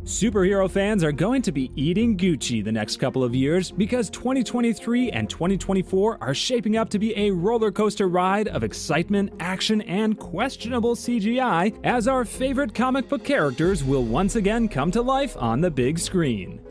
Superhero fans are going to be eating Gucci the next couple of years because 2023 and 2024 are shaping up to be a roller coaster ride of excitement, action, and questionable CGI as our favorite comic book characters will once again come to life on the big screen.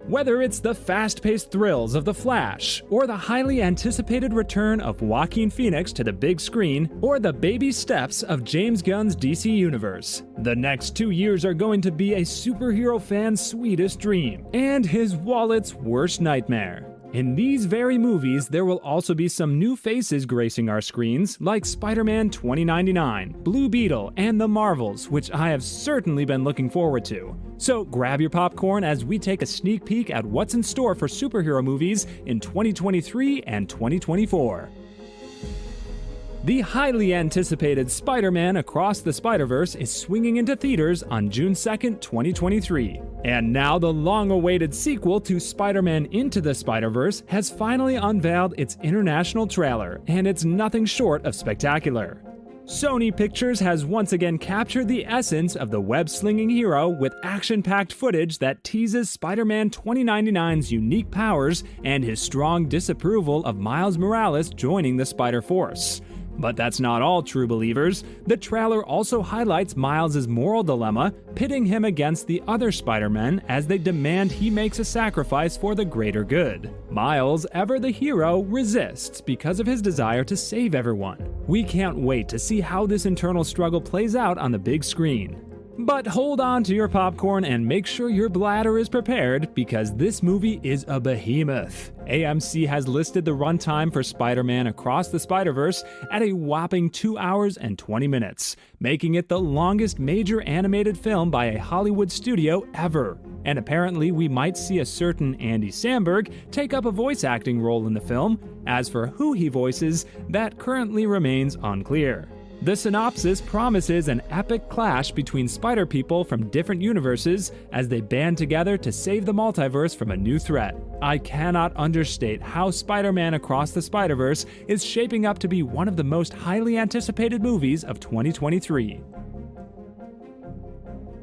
Whether it's the fast-paced thrills of The Flash, or the highly anticipated return of Joaquin Phoenix to the big screen, or the baby steps of James Gunn's DC Universe, the next 2 years are going to be a superhero fan's sweetest dream, and his wallet's worst nightmare. In these very movies, there will also be some new faces gracing our screens, like Spider-Man 2099, Blue Beetle, and The Marvels, which I have certainly been looking forward to. So grab your popcorn as we take a sneak peek at what's in store for superhero movies in 2023 and 2024. The highly anticipated Spider-Man Across the Spider-Verse is swinging into theaters on June 2nd, 2023. And now the long-awaited sequel to Spider-Man Into the Spider-Verse has finally unveiled its international trailer, and it's nothing short of spectacular. Sony Pictures has once again captured the essence of the web-slinging hero with action-packed footage that teases Spider-Man 2099's unique powers and his strong disapproval of Miles Morales joining the Spider-Force. But that's not all, true believers. The trailer also highlights Miles' moral dilemma, pitting him against the other Spider-Men as they demand he makes a sacrifice for the greater good. Miles, ever the hero, resists because of his desire to save everyone. We can't wait to see how this internal struggle plays out on the big screen. But hold on to your popcorn and make sure your bladder is prepared because this movie is a behemoth. AMC has listed the runtime for Spider-Man Across the Spider-Verse at a whopping 2 hours and 20 minutes, making it the longest major animated film by a Hollywood studio ever. And apparently we might see a certain Andy Samberg take up a voice acting role in the film. As for who he voices, that currently remains unclear. The synopsis promises an epic clash between Spider-People from different universes as they band together to save the multiverse from a new threat. I cannot understate how Spider-Man Across the Spider-Verse is shaping up to be one of the most highly anticipated movies of 2023.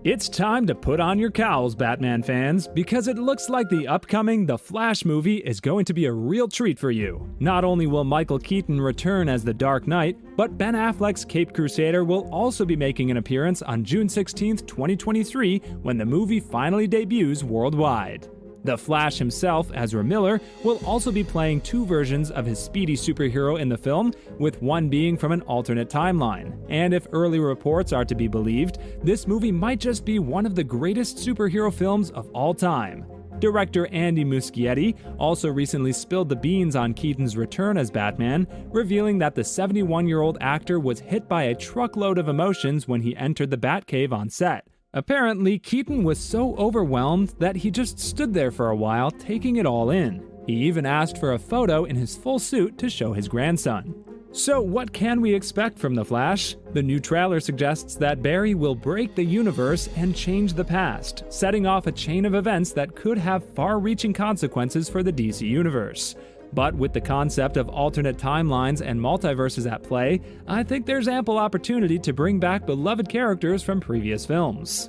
It's time to put on your cowls, Batman fans, because it looks like the upcoming The Flash movie is going to be a real treat for you. Not only will Michael Keaton return as the Dark Knight, but Ben Affleck's Caped Crusader will also be making an appearance on June 16, 2023, when the movie finally debuts worldwide. The Flash himself, Ezra Miller, will also be playing two versions of his speedy superhero in the film, with one being from an alternate timeline. And if early reports are to be believed, this movie might just be one of the greatest superhero films of all time. Director Andy Muschietti also recently spilled the beans on Keaton's return as Batman, revealing that the 71-year-old actor was hit by a truckload of emotions when he entered the Batcave on set. Apparently, Keaton was so overwhelmed that he just stood there for a while, taking it all in. He even asked for a photo in his full suit to show his grandson. So what can we expect from The Flash? The new trailer suggests that Barry will break the universe and change the past, setting off a chain of events that could have far-reaching consequences for the DC Universe. But with the concept of alternate timelines and multiverses at play, I think there's ample opportunity to bring back beloved characters from previous films.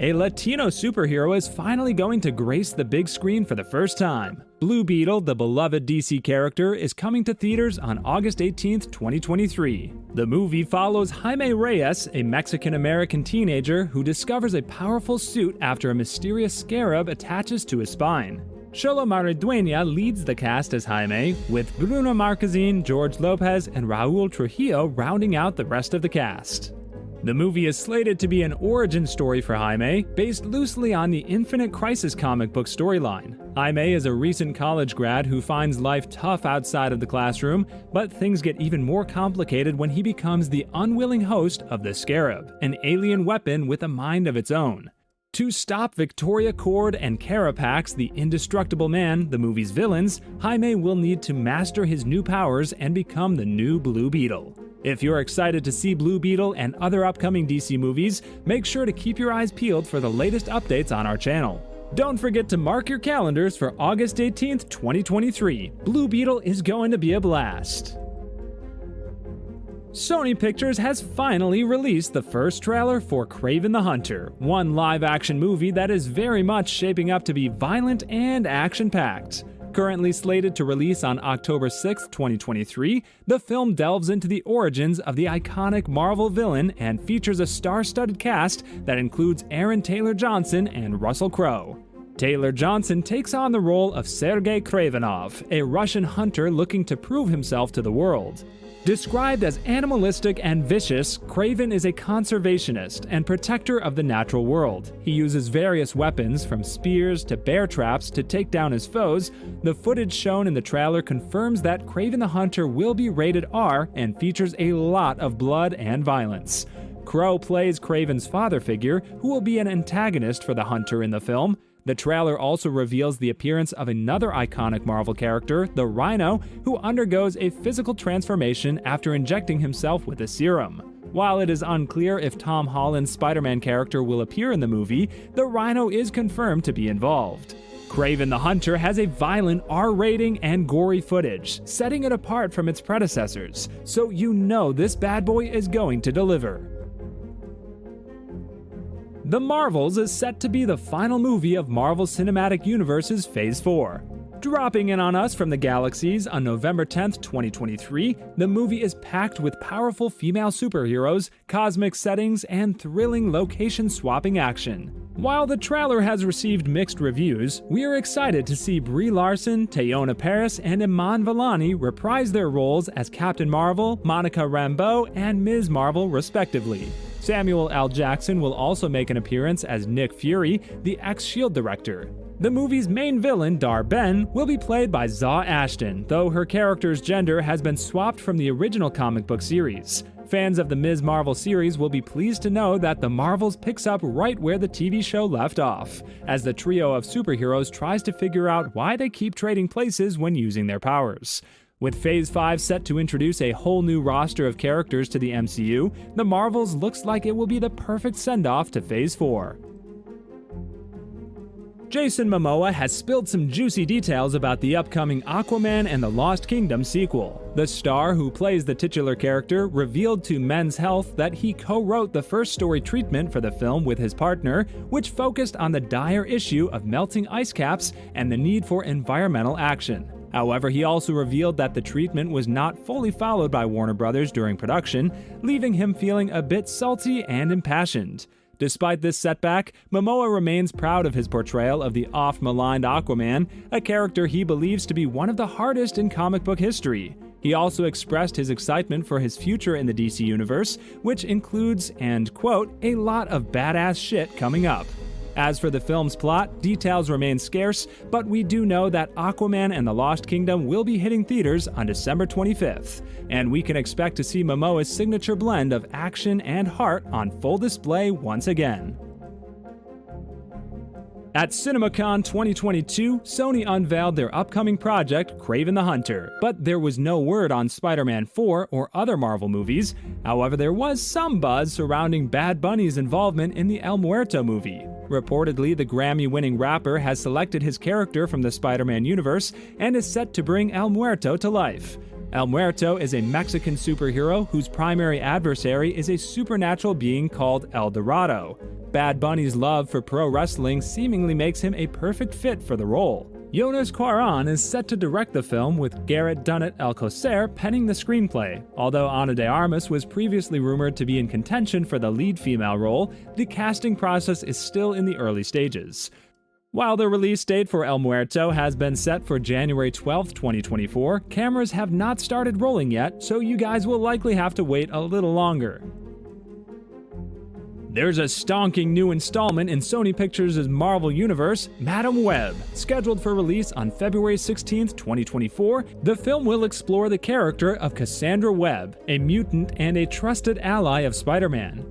A Latino superhero is finally going to grace the big screen for the first time. Blue Beetle, the beloved DC character, is coming to theaters on August 18, 2023. The movie follows Jaime Reyes, a Mexican-American teenager who discovers a powerful suit after a mysterious scarab attaches to his spine. Xolo Maridueña leads the cast as Jaime, with Bruno Marquezine, George Lopez, and Raul Trujillo rounding out the rest of the cast. The movie is slated to be an origin story for Jaime, based loosely on the Infinite Crisis comic book storyline. Jaime is a recent college grad who finds life tough outside of the classroom, but things get even more complicated when he becomes the unwilling host of the Scarab, an alien weapon with a mind of its own. To stop Victoria Cord and Carapax, the Indestructible Man, the movie's villains, Jaime will need to master his new powers and become the new Blue Beetle. If you're excited to see Blue Beetle and other upcoming DC movies, make sure to keep your eyes peeled for the latest updates on our channel. Don't forget to mark your calendars for August 18th, 2023. Blue Beetle is going to be a blast. Sony Pictures has finally released the first trailer for Kraven the Hunter, one live-action movie that is very much shaping up to be violent and action-packed. Currently slated to release on October 6, 2023, the film delves into the origins of the iconic Marvel villain and features a star-studded cast that includes Aaron Taylor Johnson and Russell Crowe. Taylor Johnson takes on the role of Sergei Kravenov, a Russian hunter looking to prove himself to the world. Described as animalistic and vicious, Kraven is a conservationist and protector of the natural world. He uses various weapons, from spears to bear traps, to take down his foes. The footage shown in the trailer confirms that Kraven the Hunter will be rated R and features a lot of blood and violence. Crowe plays Kraven's father figure, who will be an antagonist for the Hunter in the film. The trailer also reveals the appearance of another iconic Marvel character, the Rhino, who undergoes a physical transformation after injecting himself with a serum. While it is unclear if Tom Holland's Spider-Man character will appear in the movie, the Rhino is confirmed to be involved. Kraven the Hunter has a violent R rating and gory footage, setting it apart from its predecessors, so you know this bad boy is going to deliver. The Marvels is set to be the final movie of Marvel Cinematic Universe's Phase 4. Dropping in on us from the galaxies on November 10th, 2023, the movie is packed with powerful female superheroes, cosmic settings, and thrilling location-swapping action. While the trailer has received mixed reviews, we are excited to see Brie Larson, Teyonah Parris, and Iman Vellani reprise their roles as Captain Marvel, Monica Rambeau, and Ms. Marvel, respectively. Samuel L. Jackson will also make an appearance as Nick Fury, the ex-S.H.I.E.L.D. director. The movie's main villain, Dar-Ben, will be played by Zaw Ashton, though her character's gender has been swapped from the original comic book series. Fans of the Ms. Marvel series will be pleased to know that The Marvels picks up right where the TV show left off, as the trio of superheroes tries to figure out why they keep trading places when using their powers. With Phase 5 set to introduce a whole new roster of characters to the MCU, The Marvels looks like it will be the perfect send-off to Phase 4. Jason Momoa has spilled some juicy details about the upcoming Aquaman and the Lost Kingdom sequel. The star, who plays the titular character, revealed to Men's Health that he co-wrote the first story treatment for the film with his partner, which focused on the dire issue of melting ice caps and the need for environmental action. However, he also revealed that the treatment was not fully followed by Warner Brothers during production, leaving him feeling a bit salty and impassioned. Despite this setback, Momoa remains proud of his portrayal of the oft-maligned Aquaman, a character he believes to be one of the hardest in comic book history. He also expressed his excitement for his future in the DC Universe, which includes, and quote, a lot of badass shit coming up. As for the film's plot, details remain scarce, but we do know that Aquaman and the Lost Kingdom will be hitting theaters on December 25th, and we can expect to see Momoa's signature blend of action and heart on full display once again. At CinemaCon 2022, Sony unveiled their upcoming project, Kraven the Hunter, but there was no word on Spider-Man 4 or other Marvel movies. However, there was some buzz surrounding Bad Bunny's involvement in the El Muerto movie. Reportedly, the Grammy-winning rapper has selected his character from the Spider-Man universe and is set to bring El Muerto to life. El Muerto is a Mexican superhero whose primary adversary is a supernatural being called El Dorado. Bad Bunny's love for pro wrestling seemingly makes him a perfect fit for the role. Jonas Cuarón is set to direct the film, with Garrett Dunnet Alcocer penning the screenplay. Although Ana de Armas was previously rumored to be in contention for the lead female role, the casting process is still in the early stages. While the release date for El Muerto has been set for January 12, 2024, cameras have not started rolling yet, so you guys will likely have to wait a little longer. There's a stonking new installment in Sony Pictures' Marvel Universe, Madam Web. Scheduled for release on February 16, 2024, the film will explore the character of Cassandra Webb, a mutant and a trusted ally of Spider-Man.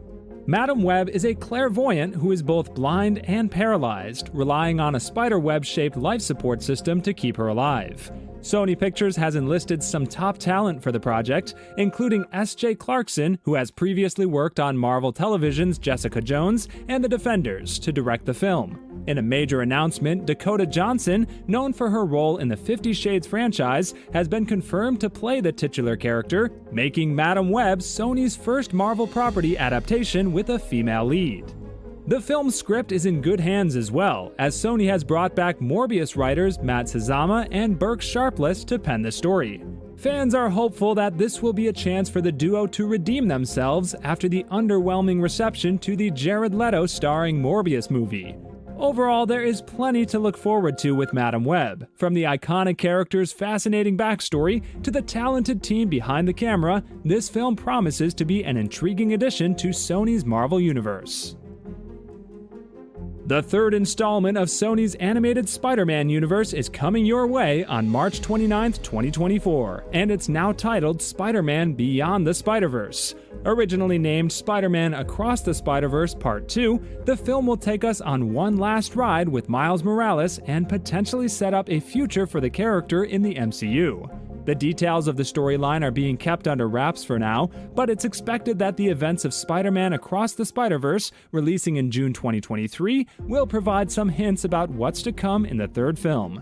Madam Web is a clairvoyant who is both blind and paralyzed, relying on a spiderweb-shaped life support system to keep her alive. Sony Pictures has enlisted some top talent for the project, including S.J. Clarkson, who has previously worked on Marvel Television's Jessica Jones and The Defenders, to direct the film. In a major announcement, Dakota Johnson, known for her role in the 50 Shades franchise, has been confirmed to play the titular character, making Madame Web Sony's first Marvel property adaptation with a female lead. The film's script is in good hands as well, as Sony has brought back Morbius writers Matt Sazama and Burke Sharpless to pen the story. Fans are hopeful that this will be a chance for the duo to redeem themselves after the underwhelming reception to the Jared Leto starring Morbius movie. Overall, there is plenty to look forward to with Madame Web, from the iconic character's fascinating backstory to the talented team behind the camera. This film promises to be an intriguing addition to Sony's Marvel Universe. The third installment of Sony's animated Spider-Man universe is coming your way on March 29, 2024, and it's now titled Spider-Man Beyond the Spider-Verse. Originally named Spider-Man Across the Spider-Verse Part 2, the film will take us on one last ride with Miles Morales and potentially set up a future for the character in the MCU. The details of the storyline are being kept under wraps for now, but it's expected that the events of Spider-Man Across the Spider-Verse, releasing in June 2023, will provide some hints about what's to come in the third film.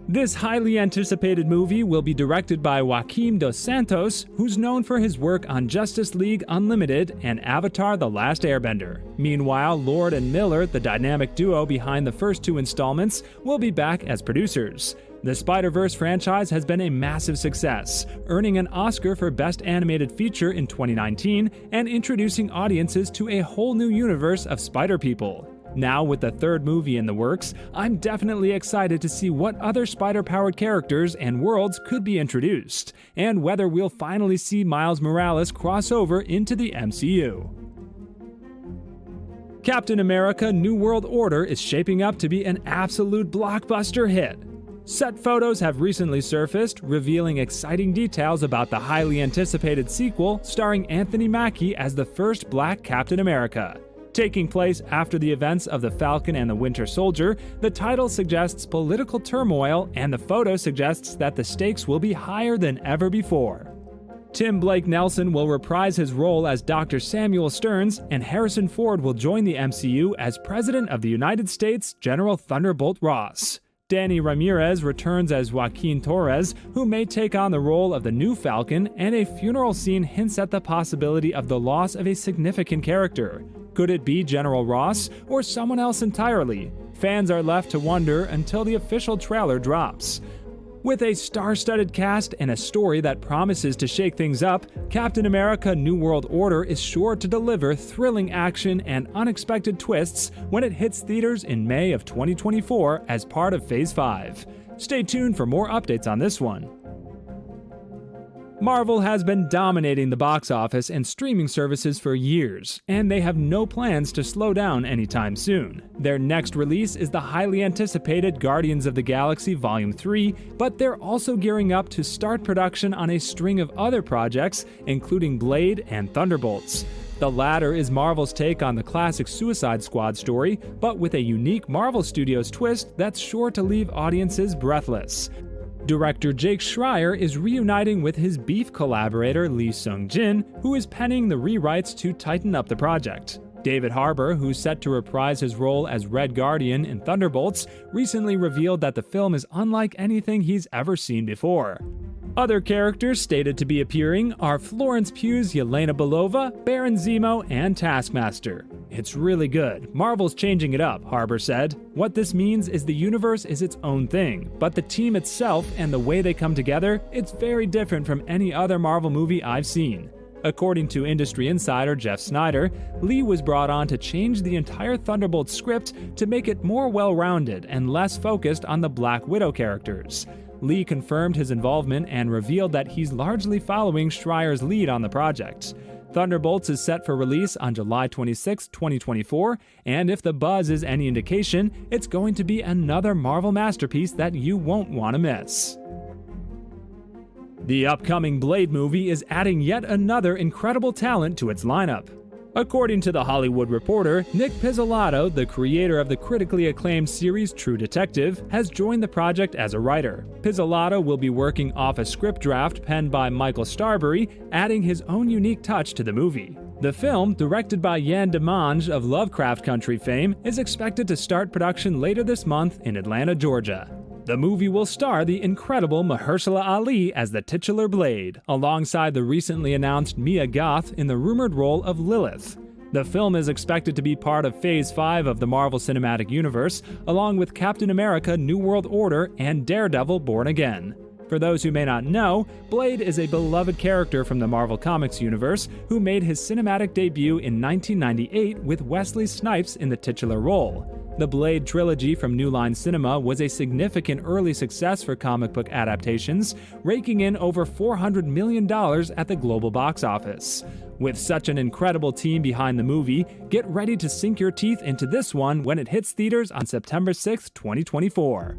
This highly anticipated movie will be directed by Joaquim dos Santos, who's known for his work on Justice League Unlimited and Avatar: The Last Airbender. Meanwhile, Lord and Miller, the dynamic duo behind the first two installments, will be back as producers. The Spider-Verse franchise has been a massive success, earning an Oscar for Best Animated Feature in 2019 and introducing audiences to a whole new universe of Spider-People. Now, with the third movie in the works, I'm definitely excited to see what other spider-powered characters and worlds could be introduced, and whether we'll finally see Miles Morales cross over into the MCU. Captain America: New World Order is shaping up to be an absolute blockbuster hit. Set photos have recently surfaced, revealing exciting details about the highly anticipated sequel starring Anthony Mackie as the first Black Captain America. Taking place after the events of The Falcon and the Winter Soldier, the title suggests political turmoil, and the photo suggests that the stakes will be higher than ever before. Tim Blake Nelson will reprise his role as Dr. Samuel Stearns, and Harrison Ford will join the MCU as President of the United States, General Thunderbolt Ross. Danny Ramirez returns as Joaquin Torres, who may take on the role of the new Falcon, and a funeral scene hints at the possibility of the loss of a significant character. Could it be General Ross, or someone else entirely? Fans are left to wonder until the official trailer drops. With a star-studded cast and a story that promises to shake things up, Captain America: New World Order is sure to deliver thrilling action and unexpected twists when it hits theaters in May of 2024 as part of Phase 5. Stay tuned for more updates on this one. Marvel has been dominating the box office and streaming services for years, and they have no plans to slow down anytime soon. Their next release is the highly anticipated Guardians of the Galaxy Volume 3, but they're also gearing up to start production on a string of other projects, including Blade and Thunderbolts. The latter is Marvel's take on the classic Suicide Squad story, but with a unique Marvel Studios twist that's sure to leave audiences breathless. Director Jake Schreier is reuniting with his Beef collaborator Lee Sung-jin, who is penning the rewrites to tighten up the project. David Harbour, who's set to reprise his role as Red Guardian in Thunderbolts, recently revealed that the film is unlike anything he's ever seen before. Other characters stated to be appearing are Florence Pugh's Yelena Belova, Baron Zemo, and Taskmaster. "It's really good. Marvel's changing it up," Harbour said. "What this means is the universe is its own thing, but the team itself and the way they come together, it's very different from any other Marvel movie I've seen." According to industry insider Jeff Snyder, Lee was brought on to change the entire Thunderbolt script to make it more well-rounded and less focused on the Black Widow characters. Lee confirmed his involvement and revealed that he's largely following Schreier's lead on the project. Thunderbolts is set for release on July 26, 2024, and if the buzz is any indication, it's going to be another Marvel masterpiece that you won't want to miss. The upcoming Blade movie is adding yet another incredible talent to its lineup. According to The Hollywood Reporter, Nick Pizzolatto, the creator of the critically acclaimed series True Detective, has joined the project as a writer. Pizzolatto will be working off a script draft penned by Michael Starbury, adding his own unique touch to the movie. The film, directed by Yann Demange of Lovecraft Country fame, is expected to start production later this month in Atlanta, Georgia. The movie will star the incredible Mahershala Ali as the titular Blade, alongside the recently announced Mia Goth in the rumored role of Lilith. The film is expected to be part of Phase 5 of the Marvel Cinematic Universe, along with Captain America: New World Order and Daredevil: Born Again. For those who may not know, Blade is a beloved character from the Marvel Comics universe who made his cinematic debut in 1998 with Wesley Snipes in the titular role. The Blade trilogy from New Line Cinema was a significant early success for comic book adaptations, raking in over $400 million at the global box office. With such an incredible team behind the movie, get ready to sink your teeth into this one when it hits theaters on September 6, 2024.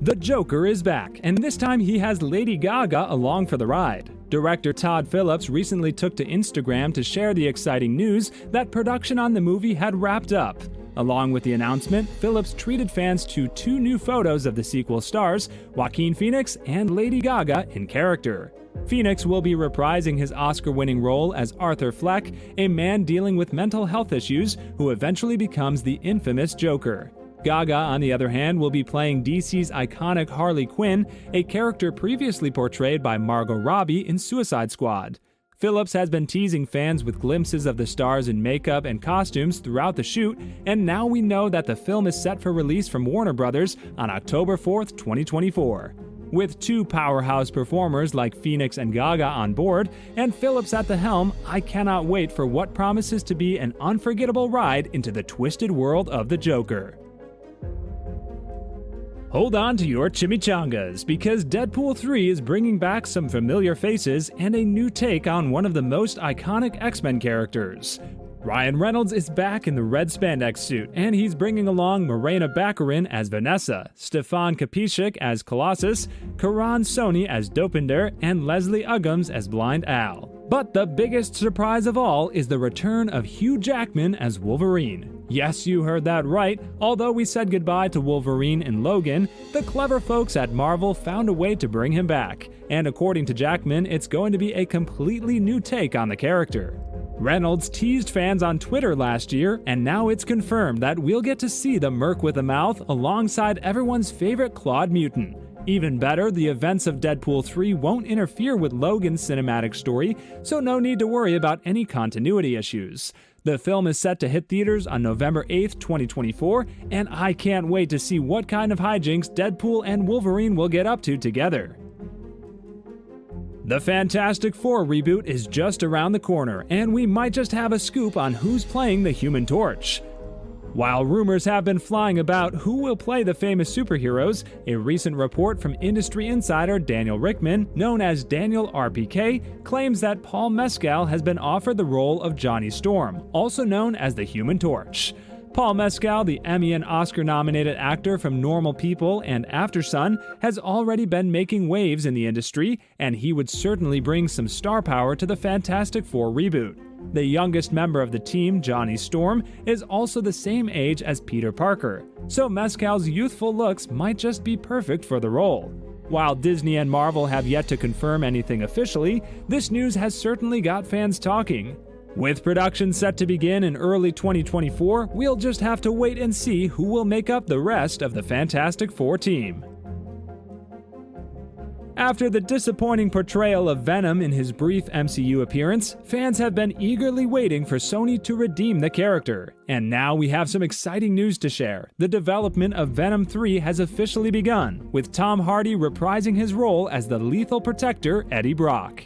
The Joker is back, and this time he has Lady Gaga along for the ride. Director Todd Phillips recently took to Instagram to share the exciting news that production on the movie had wrapped up. Along with the announcement, Phillips treated fans to 2 new photos of the sequel stars, Joaquin Phoenix and Lady Gaga in character. Phoenix will be reprising his Oscar-winning role as Arthur Fleck, a man dealing with mental health issues who eventually becomes the infamous Joker. Gaga, on the other hand, will be playing DC's iconic Harley Quinn, a character previously portrayed by Margot Robbie in Suicide Squad. Phillips has been teasing fans with glimpses of the stars in makeup and costumes throughout the shoot, and now we know that the film is set for release from Warner Bros. On October 4th, 2024. With 2 powerhouse performers like Phoenix and Gaga on board, and Phillips at the helm, I cannot wait for what promises to be an unforgettable ride into the twisted world of the Joker. Hold on to your chimichangas, because Deadpool 3 is bringing back some familiar faces and a new take on one of the most iconic X-Men characters. Ryan Reynolds is back in the red spandex suit, and he's bringing along Morena Baccarin as Vanessa, Stefan Kapishik as Colossus, Karan Soni as Dopinder, and Leslie Uggams as Blind Al. But the biggest surprise of all is the return of Hugh Jackman as Wolverine. Yes, you heard that right. Although we said goodbye to Wolverine in Logan, the clever folks at Marvel found a way to bring him back. And according to Jackman, it's going to be a completely new take on the character. Reynolds teased fans on Twitter last year, and now it's confirmed that we'll get to see the Merc with a Mouth alongside everyone's favorite Claude Mutant. Even better, the events of Deadpool 3 won't interfere with Logan's cinematic story, so no need to worry about any continuity issues. The film is set to hit theaters on November 8th, 2024, and I can't wait to see what kind of hijinks Deadpool and Wolverine will get up to together. The Fantastic Four reboot is just around the corner, and we might just have a scoop on who's playing the Human Torch. While rumors have been flying about who will play the famous superheroes, a recent report from industry insider Daniel Rickman, known as Daniel RPK, claims that Paul Mescal has been offered the role of Johnny Storm, also known as the Human Torch. Paul Mescal, the Emmy and Oscar-nominated actor from Normal People and Aftersun, has already been making waves in the industry, and he would certainly bring some star power to the Fantastic Four reboot. The youngest member of the team, Johnny Storm, is also the same age as Peter Parker, so Mescal's youthful looks might just be perfect for the role. While Disney and Marvel have yet to confirm anything officially, this news has certainly got fans talking. With production set to begin in early 2024, we'll just have to wait and see who will make up the rest of the Fantastic Four team. After the disappointing portrayal of Venom in his brief MCU appearance, fans have been eagerly waiting for Sony to redeem the character. And now we have some exciting news to share. The development of Venom 3 has officially begun, with Tom Hardy reprising his role as the lethal protector Eddie Brock.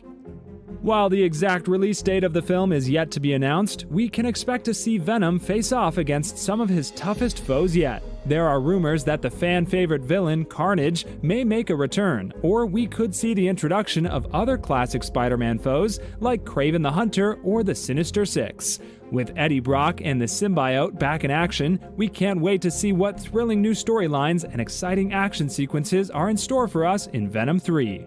While the exact release date of the film is yet to be announced, we can expect to see Venom face off against some of his toughest foes yet. There are rumors that the fan-favorite villain, Carnage, may make a return, or we could see the introduction of other classic Spider-Man foes like Kraven the Hunter or the Sinister Six. With Eddie Brock and the symbiote back in action, we can't wait to see what thrilling new storylines and exciting action sequences are in store for us in Venom 3.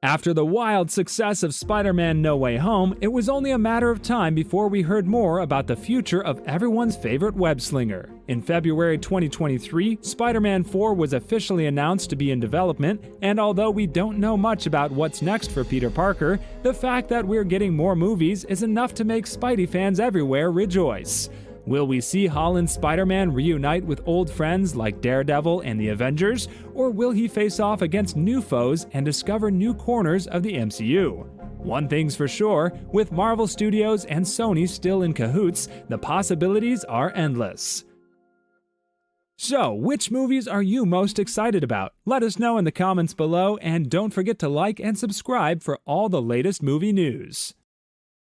After the wild success of Spider-Man No Way Home, it was only a matter of time before we heard more about the future of everyone's favorite web-slinger. In February 2023, Spider-Man 4 was officially announced to be in development, and although we don't know much about what's next for Peter Parker, the fact that we're getting more movies is enough to make Spidey fans everywhere rejoice. Will we see Holland's Spider-Man reunite with old friends like Daredevil and the Avengers, or will he face off against new foes and discover new corners of the MCU? One thing's for sure, with Marvel Studios and Sony still in cahoots, the possibilities are endless. So, which movies are you most excited about? Let us know in the comments below, and don't forget to like and subscribe for all the latest movie news.